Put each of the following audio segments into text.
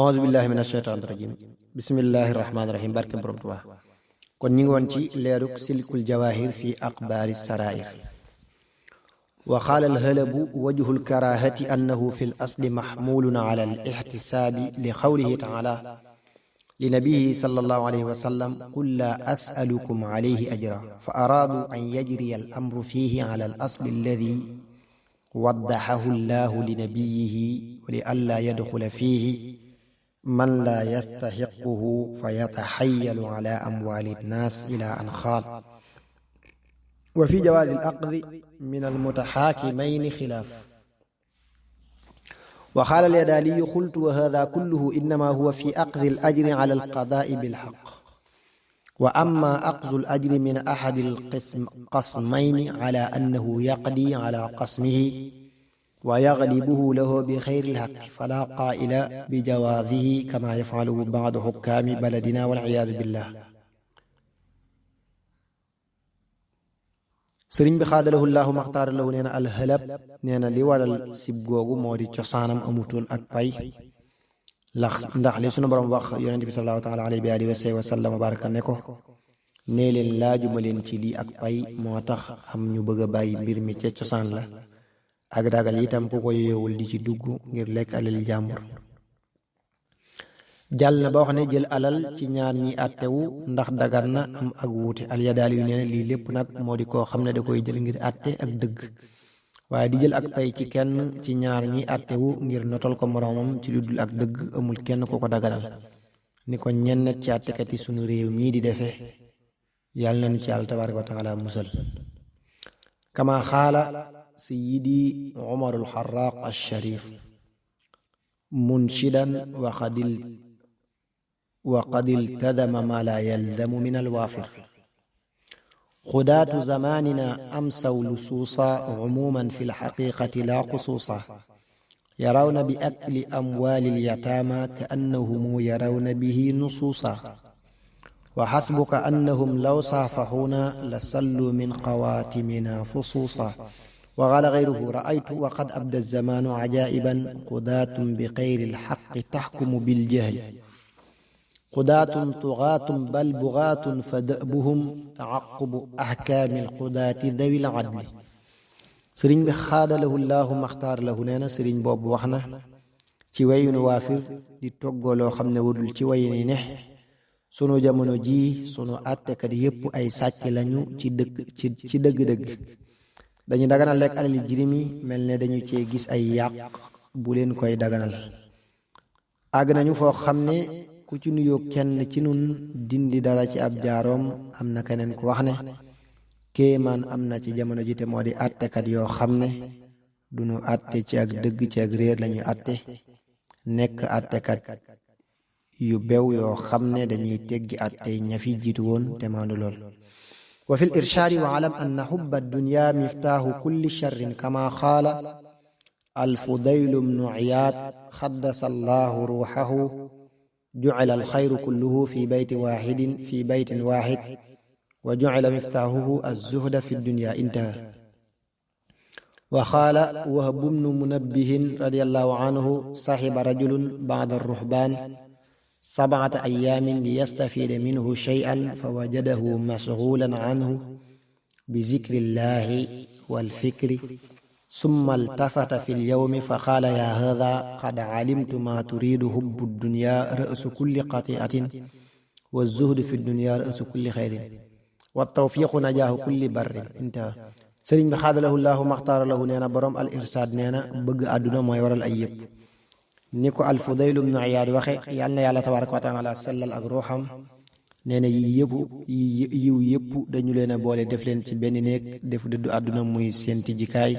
auzu billahi minash shaytanir rajim bismillahir rahmanir rahim barke borom Tuubaa kon ñi ngi woon ci leeruk silkul jawahir fi aqbaari sarair wa qaala alhalabu wajhu alkarahati annahu fi al-asli mahmulun ala al-ihtisabi li qawlihi ta'ala li nabiyhi sallallahu alayhi wa sallam qul la as'alukum alayhi ajra fa aradu an yajriya al-amru fihi ala al-asli alladhi waddahahu allahu li nabiyhi wa li alla yadkhula fihi man la yastahiquhu fa yataxayalu ala amwali nnaas ila an qaal wa fi jawaazi al-aqdi min al-mutaxaakimayni xilaaf wa qaala al-Yadaaliyu qultu wa haaza kulluhu innamaa huwa fi aqdi al-ajri ala al-qadaa'i bil-haqq wa ammaa aqdu al-ajri min ahadi al-qasmayni ala annahu yaqdi ala qasmihi wa yaglibuhu lahu bi xayri l-haqqi falaa qaa'ila bi jawaazihi kamaa yaf'aluhu ba'du hukkaami baladinaa wal-'iyaadu billaah. sëriñ bi xaadalahu llaahu maxtaara lahu nee na alxalab nee na li waral sib googu moo di cosaanam amutoon ak pay ndax li sunu borom wax yonent bi sallallahu taala alayhi wa alihi wa sallam baraka ne ko nee leen laajuma leen ci lii ak pay moo tax am ñu bëgg a bàyyi mbir mi ca cosaan la ak ragal itam ku ko yeewul di ci dugg ngir lekk alal jàmbur. jàll na ba wax ne jël alal ci ñaar ñi àttewu ndax dagar na am ak wuute Al-Yadaali yu nee na lii lépp nag moo di koo xam ne da koy jël ngir àtte ak dëgg waaye di jël ak pay ci kenn ci ñaar ñi àttewu ngir notal ko moroomam ci lu dul ak dëgg amul kenn ku ko daganal ni ko ñenn ci àttekat yi sunu réew mii di defee yàlla nañu ci yàlla tabaaraka wa taala musal. kama xaala sayyidi Umarul Xarraaq ash-Shariif munshidan wa qad iltadama ma la yalzamu min alwaafir xudaatu zamanina amsaw lusuusa umuman fi lxaqiqati la xusuusa yarawna bi akli amwaali lyataama ka annahum yarawna bihi nusuusa wa xasbuka annahum law saafaxuuna la sallu min qawaatimina fusuusa wa qaala gayruhu ra'aytu wa qad abda zamaanu ajaa'iban xudaatun bi xayri lxaqi taxkumu biljahli xudaatun tugaatun bal bugaatun fa da'buhum taaqubu ahkaami alxudaati dawil adli. sëriñ bi xaadalahu llaahu maxtaar lahu nee na sëriñ boobu wax na ci wayunu waafir di toggoo loo xam ne wadul ci wayini ne sunu jamono jii sunu àttekat yépp ay sàcc lañu ci dëgg-dëgg dañu daganal lekk alali jirim yi mel ne dañu cee gis ay yàq bu leen koy daganal. àgg nañu foo xam ne ku ci nuyoo kenn ci nun dindi dara ci ab jaaroom am na keneen ku wax ne kéemaan am na ci jamono ji te moo di àttekat yoo xam ne duñu àtte ci ak dëgg ci ak réer lañuy àtte nekk àttekat yu bew yoo xam ne dañuy teggi àtte ña fi jiitu woon te maandu lool. wa fi l-irshaadi wa alam anna hubba ad-dunya miftaahu kulli sharrin kama qaala al-Fudaylu bnu Iyaad xaddasa Allahu ruuxahu jucila alxayru kulluhu fi baytin waaxid wa jucila miftaahuhu az-zuhda fi dunya intaha. wa qaala Wahbu bnu Munabbihin radiyallahu anhu saxiba rajulun bacda ar-ruhbaan sabcata ayyaamin liyastafida minhu shay'an fa wajadahu mashguulan canhu bi zikri llaahi wal fikri summa iltafata fi lyawmi fa qaala yaa haadaa qad calimtu maa turiidu hubbu ddunyaa ra'su kulli xatii'atin wa zuhdu fi ddunyaa ra'su kulli xayrin wa tawfiiqu najaahu kulli barrin intaha. sëriñ bi xaadalahu llaahu maxtaara lahu nee na boroom al irsaad nee na bëgg àdduna mooy waral ay yëpp ni ko al Fudaylu bnu Iyaad waxe yàlla na yàlla tabaaraka wa taala sellal ak ruuxam nee na yiw yëpp dañu leen a boole def leen ci benn néeg def dëddu àdduna muy seen tijjikaay.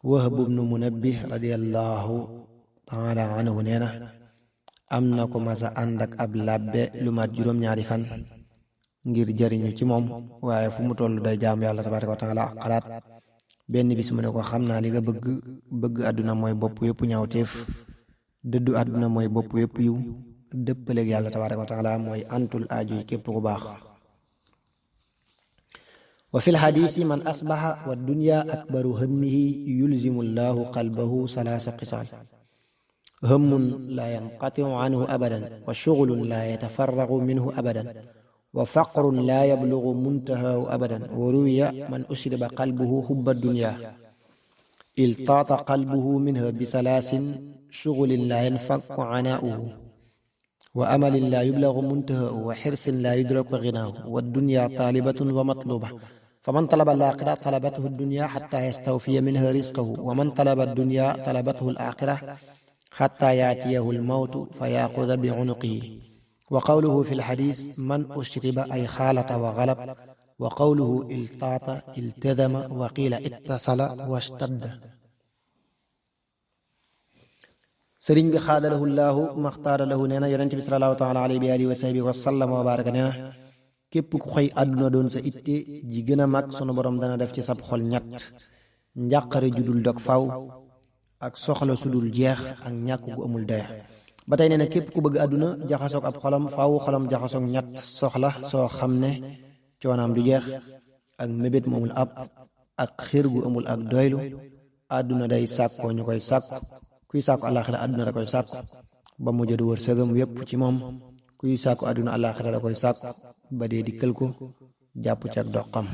Wahbu bnu Munabbih radiyallahu taala anhu nee na am na ko masa ànd ak ab labbe lu mat juróom-ñaari fan ngir jariñu ci moom waaye fu mu toll day jaam yàlla tabaaraka wa taala ak xalaat benn bis mu ne ko xam naa li nga bëgg àdduna mooy bopp yëpp ñaawteef dëddu àdduna mooy bopp yëpp yiw dëppaleeg yàlla tabaaraka wa taala mooy antul aajo yi képp ku baax. wa fi lxadiisi man asbaxa wa dunya akbaru hammihi yulzimu llahu qalbahu salaasa xisaal هم لا ينقطع عنه أبدا وشغل لا يتفرغ منه أبدا وفقر لا يبلغ منتهى أبدا وروي من أشرب قلبه حب الدنيا التاط قلبه منها بسلاس شغل لا ينفك عناؤه وأمل لا يبلغ منتهى وحرص لا يدرك غناه والدنيا طالبة ومطلوبة فمن طلب الآخرة طلبته الدنيا حتى يستوفي منها رزقه ومن طلب الدنيا طلبته الآخرة حتى يأتيه الموت فيأخذ بعنقه وقوله في الحديث من أشرب أي خالط وغلب وقوله التاط التزم وقيل اتصل واشتد sëriñ bi xaadalahu llaahu maxtaara lahu nee na yonent bi salallaahu taala alayhi wa alihi wa sahbihi wa sallam wa baraka nee na képp ku xëy àdduna doon sa itte ji gën a mag sunu borom dana def ci sab xol ñett njàqare ju dul dog faw ak soxla su dul jeex ak ñàkk gu amul daya ba tey nee na képp ku bëgg àdduna jaxasoog ab xolam faw xolam jaxasoog ñett soxla soo xam ne coonaam du jeex ak mébét mu amul ab ak xir gu amul ak doylu àdduna day sàkkoo ñu koy sàkku kuy sàkku àllaaxira àdduna da koy sàkku ba mu jëdu wër sëgam yépp ci moom kuy sàkku àdduna àllaaxira da koy sàkku ba dee dikkal ko jàpp ci ak doqam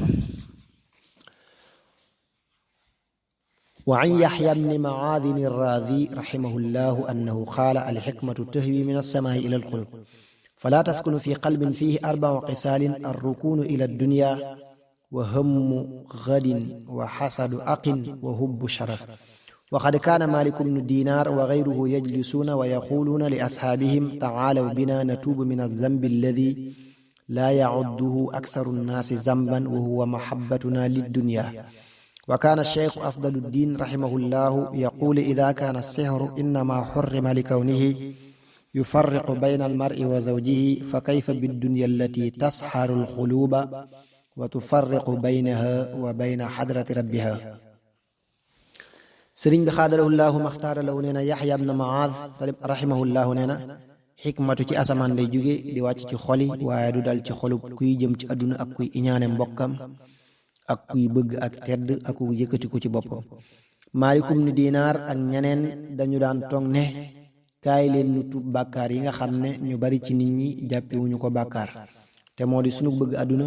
وعن يحيى بن معاذ الراذي رحمه الله أنه قال الحكمة تهوي من السماء إلى القلوب فلا تسكن في قلب فيه 4 خصال الركون إلى الدنيا وهم غد وحسد أق وهب شرف وقد كان مالك بن دينار وغيره يجلسون ويقولون لأصحابهم تعالوا بنا نتوب من الذنب الذي لا يعده أكثر الناس ذنبا وهو محبتنا للدنيا وكان الشيخ أفضل الدين رحمه الله يقول إذا كان السحر إنما حرم لكونه يفرق بين المرء وزوجه فكيف بالدنيا التي تسحر القلوب وتفرق بينها وبين حضرة ربها sëriñ bi xaadalahu llaahu maxtaara lahu nee na yaxya ibn maaz rahimahullahu nee na xikmatu ci asamaan day jóge di wàcc ci xoli waaye du dal ci xolub kuy jëm ci àdduna ak kuy iñaane mbokkam ak kuy bëgg ak tedd ak ku yëkkatiku ci boppam maalikum ni dinaar ak ñeneen dañu daan toog ne kaay leen ñu tuub bàkkaar yi nga xam ne ñu bari ci nit ñi jàppewuñu ko bàkkaar te moo di sunu bëgg àdduna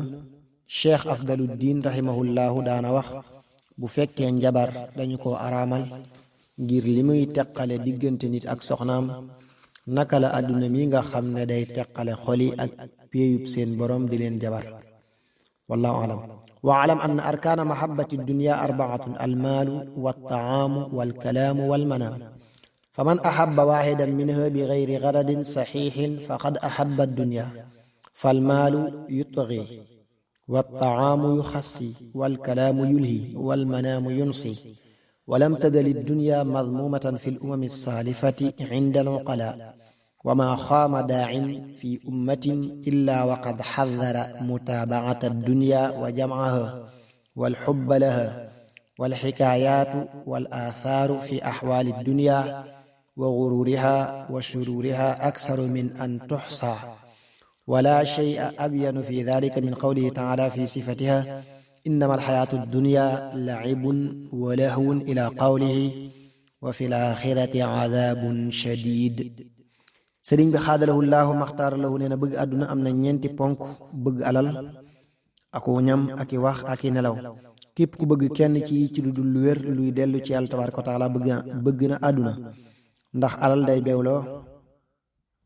cheikh afdaluddin rahimahullahu daana wax bu fekkee njabar dañu ko araamal ngir li muy teqale diggante nit ak soxnaam naka la àdduna mi nga xam ne day teqale xoli ak péeyub seen borom di leen jabar wallahu alam wa alam anna arkaana mahabbati dunya 4 almaalu waltaamu walkalaamu walmanaam faman ahabba waaxidan minha bi gayri garadin saxiixin faqad ahabba dunya falmaalu yutgi والطعام يخسي والكلام يلهي والمنام ينصي ولم تزل الدنيا مذمومة في الأمم السالفة عند العقلاء وما خام داع في أمة إلا وقد حذر متابعة الدنيا وجمعها والحب لها والحكايات والآثار في أحوال الدنيا وغرورها وشرورها أكثر من أن تحصى ولا شيء أبين في ذلك من قوله تعالى في صفتها إنما الحياة الدنيا لعب ولهو إلى قوله وفي الآخرة عذاب شديد sëriñ bi xaadalahu llaahu maxtaara lahu nee na bëgg àdduna am na ñeenti ponk bëgg alal aku ñam aki wax aki nelaw képp ku bëgg kenn ci lu dul lu wér luy dellu ci yàlla tabaaraka wa taala bëgg na àdduna ndax alal day beewloo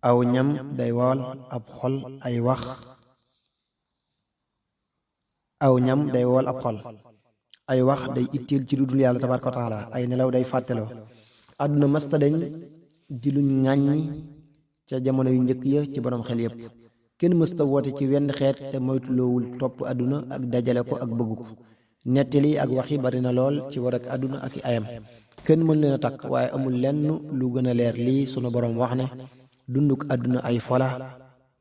aw ñam day wowal ab xol ay wax aw ñam day wowal ab xol ay wax day itteel ci lu dul yàlla tabaaraka wa taala ay nelaw day fàtteloo àdduna masta dañ di luñ ŋàññi ca jamono yu njëkk ya ci borom xel yépp kenn mësta woote ci wenn xeet te moytuloowul topp àdduna ak dajale ko ak bëgg ko nettali ak wax yi bari na lool ci war ak àdduna ak i ayam kenn mën leen a takk waaye amul lenn lu gën a leer lii sunu borom wax ne dunduk àdduna ay fola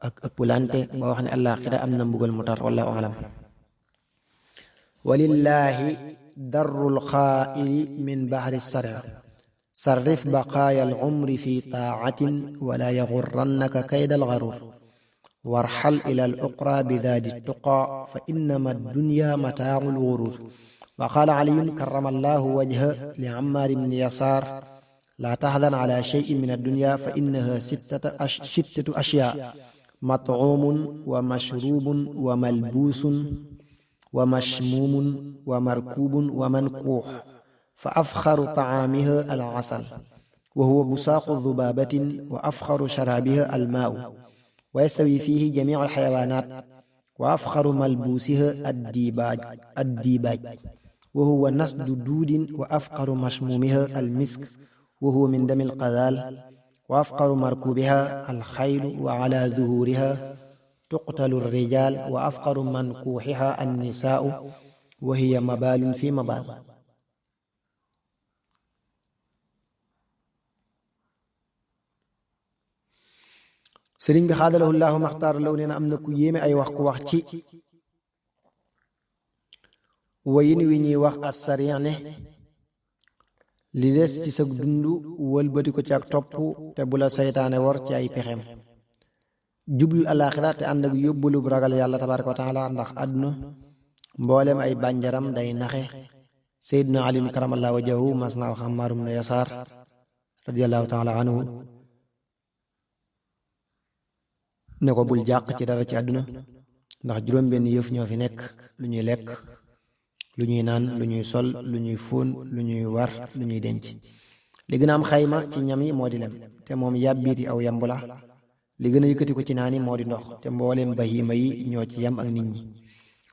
ak ëpplante ba wax ne àllaaxira am na mbugal mu tar wallahu alam walillaahi darrul xaa'ili min bahri sara sarrif baqaaya al umri fi taacatin wala yaxurrannaka kayda al garuur warxal ila al uqra bi daadi tuqa fa innama addunya mataacu al guruur wa qaala caliyun karrama allahu wajha li ammaar ibni yasaar لا تحزن على شيء من الدنيا فإنها ستة أشياء: مطعوم ومشروب وملبوس ومشموم ومركوب ومنكوح، فأفخر طعامها العسل وهو بساق ذبابة، وأفخر شرابها الماء ويستوي فيه جميع الحيوانات، وأفخر ملبوسها الديباج وهو نسج دود، وأفخر مشمومها المسك وهو من دم القذال، وأفخر مركوبها الخيل وعلى ظهورها تقتل الرجال، وأفخر منكوحها النساء وهي مبال في مبال. sëriñ bi xaadalahu llaahu maxtaar law nee na am na ku yéeme ay wax ku wax ci wayin wi ñuy wax assariyan ne li des ci sa dund wëlbati ko ci ak topp te bu la saytaane war ci ay pexem, jublu alaaxira te ànd ak yóbbalu bu ragal yàlla tabaaraka wa taala, ndax àdduna mboolem ay bànjaram day naxe. Seydina Ali karamallahu wajhahu mas naa wax Ammaar ibn Yasaar radiyallahu taala anhu ne ko bul jàq ci dara ci àdduna, ndax juróom benn yëf ñoo fi nekk: lu ñuy lekk, lu ñuy naan, lu ñuy sol, lu ñuy fóon, lu ñuy war, lu ñuy denc. li gën a am xayma ci ñam yi moo di lem, te moom yàbbiiti aw yamb la. li gën a yëkkati ko ci naan yi moo di ndox, te mbooleem bahima yi ñoo ci yam ak nit ñi.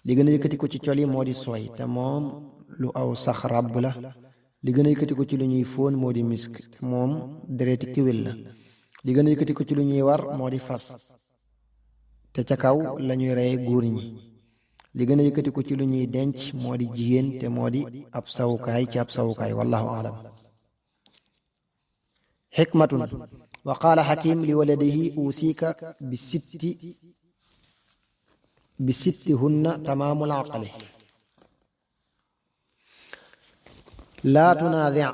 li gën a yëkkati ko ci col yi moo di sooy, te moom lu aw sax ràbb la. li gën a yëkkati ko ci lu ñuy fóon moo di misk, te moom dereti kiwil la. li gën a yëkkati ko ci lu ñuy war moo di fas, te ca kaw lañuy reye góor ñi. li gën a yëkkati ko ci lu ñuy denc moo di jigéen, te moo di ab sawukaay ci ab sawukaay. wallahu aalam. xikmatun wa qaala xakim li waladihi usiika bi sittihunna tamaamul aqli. laa tunaadic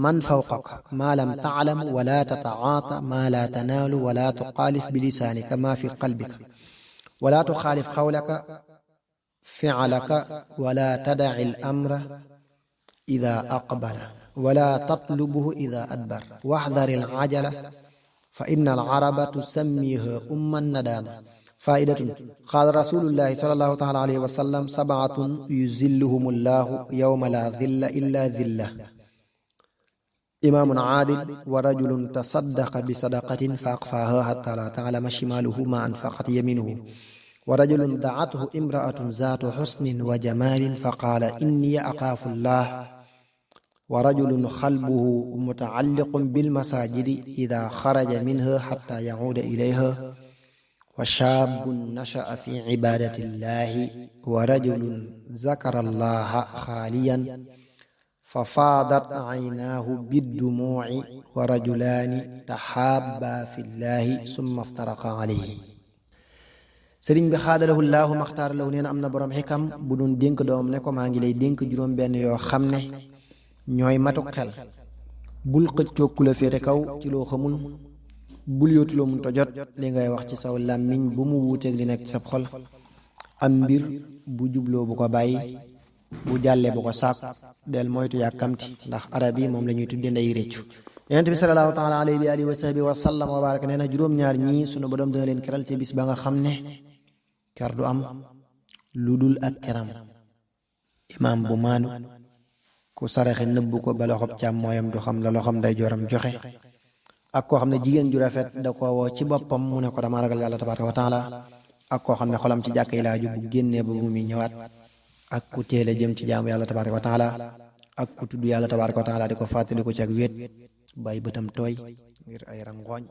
man fawqaka maa lam taclam, wala tatacaata maa laa tanaalu, wala tuxaalif bilisaanika maa fi qalbika, wala tuxaalif qawlaka ficlaka, wala tadaci al-amra idaa aqbala, wala tatlubuhu idaa adbar, waxdar al-cajala fa inna al-caraba tusammiiha umma nadaama. faidatun qaala rasulullahi sallallahu taala alayhi wa sallam: sab'atun yuzilluhum allahu yawma la dhilla illa dhillah: imaamun caadil, wa rajulun tasaddaqa bi sadaqatin fa aqfaaha hatta la taclama shimaaluhu ma anfaqat yaminuhu, wa rajulun dacathu imra'atun zaatu xusnin wa jamaalin fa qaala inni axaafu llah, wa rajulun qalbuhu mutacalliqun bilmasaajidi idaa xaraja minha hatta yacuuda ilayha, wa shaabun nasha'a fi cibaadati llahi, wa rajulun zakara allaha xaaliyan fa faadat caynaahu biddumuuci, wa rajulaani taxaabbaa fi llahi summa iftaraqa calayhi. sëriñ bi xaadalahu llaahu maxtaar law nee na am na boroom xikam bu doon dénk doom ne ko maa ngi lay dénk juróom benn yoo xam ne ñooy matuk xel. bul xëccoo ku la féete kaw ci loo xamul, bul yóotu loo mënta jot. li ngay wax ci saw làmmiñ bu mu wuuteeg li nekk ci sab xol. am mbir bu jubloo bu ko bàyyi, bu jàllee bu ko sàkk. del moytu yàkkamti, ndax arab yi moom la ñuy tudde ndey réccu. yonent bi salallaahu taala alayhi wa alihi wa sahbihi wa sallam wa baraka nee na juróom-ñaar ñii sunu borom dina leen keral ci bis ba nga xam ne ker du am lu dul ak keram. imaam bu maanu, ku saraxe nëbbu ko ba loxob càmmooyam du xam la loxoom day joram joxe, ak koo xam ne jigéen ju rafet da ko woo ci boppam mu ne ko dama ragal yàlla tabaaraka wa taala, ak koo xam ne xolam ci jàkk yi laaju bu génnee ba bu muy ñëwaat, ak ku teel a jëm ci jaamu yàlla tabaaraka wa taala, ak ku tudd yàlla tabaaraka wa taala di ko fàttali ko ci ak wéet bàyyi bëtam tooy ngir ay rangooñ.